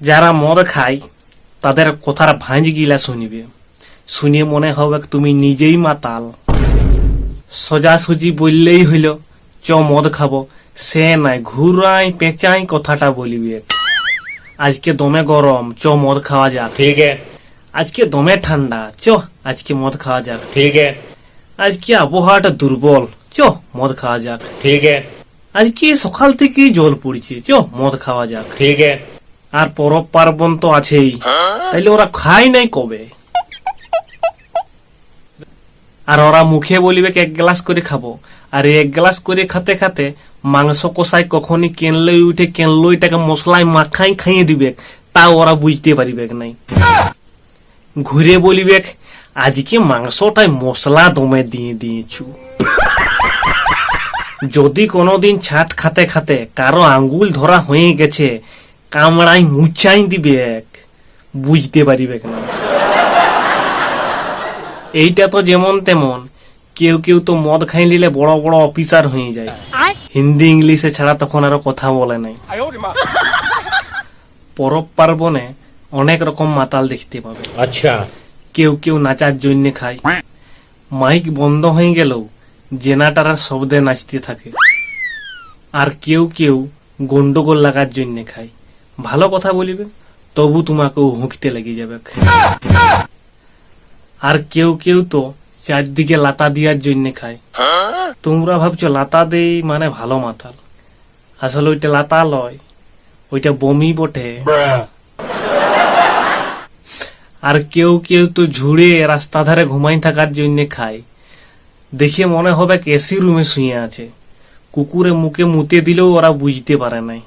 যারা মদ খায় তাদের কথার ভাঁজ গিলা শুনিবে, শুনে মনে হবে তুমি নিজেই মাতাল। সোজাসুজি বললেই হইল চ মদ খাবো, সে নাই ঘুরাই পেঁচাই কথাটা বলিবে। আজকে দমে গরম, চ মদ খাওয়া যাক। ठीक है আজকে দমে ঠান্ডা, চ আজকে মদ খাওয়া যাক। ठीक है আজকে আবহাওয়াটা দুর্বল, চ মদ খাওয়া যাক। ठीक है আজকে সকাল থেকে জল পড়ছে, চ মদ খাওয়া যাক। ठीक है আর পরব পার্বণ তো আছেই, তাইলে ওরা খায় নাই কবে? আর ওরা মুখে বলিবে এক গ্লাস করে খাবো, আর এক গ্লাস করে খাতে খাতে মাংস কষাই কখনই কেনলই উঠে কেনলইটাকে মশলায় মাখাই খাইয়ে দিবে, তা ওরা বুঝতে পারিবে নাই। ঘুরে বলিবে আজকে মাংসটাই মশলা দমে দিয়ে দিয়েছু। যদি কোনোদিন ছাট খাতে খাতে কারো আঙ্গুল ধরা হয়ে গেছে, কামড়াই মুচাই দিবে, বুঝতে পারিবে না। এইটা তো যেমন তেমন, কেউ কেউ তো মদ খাই নিলে বড় বড় অফিসার হয়ে যায়, হিন্দি ইংলিশে ছাড়া তখন আরো কথা বলে নাই। পরব পার্বণে অনেক রকম মাতাল দেখতে পাবে। अच्छा কেউ কেউ নাচার জন্য খায়, মাইক বন্ধ হয়ে গেলেও জেনারেটরের শব্দে নাচতে থাকে। আর কেউ কেউ গন্ডগোল লাগার জন্য খায়, ভালো কথা বলিবে তবু তোমাকেও হুঁকতে লেগে যাবে। আর কেউ কেউ তো চারদিকে লাতা দেওয়ার জন্য খায়। তোমরা ভাবছো লাতা দেই মানে ভালো মাতাল, আসলে ওইটা লাতা লয়, ওইটা বমি বটে। আর কেউ কেউ তো ঝুড়ে রাস্তা ধারে ঘুমাই থাকার জন্য খায়, দেখে মনে হবে এসি রুমে শুয়ে আছে, কুকুরে মুখে মুতে দিলেও ওরা বুঝতে পারে নাই।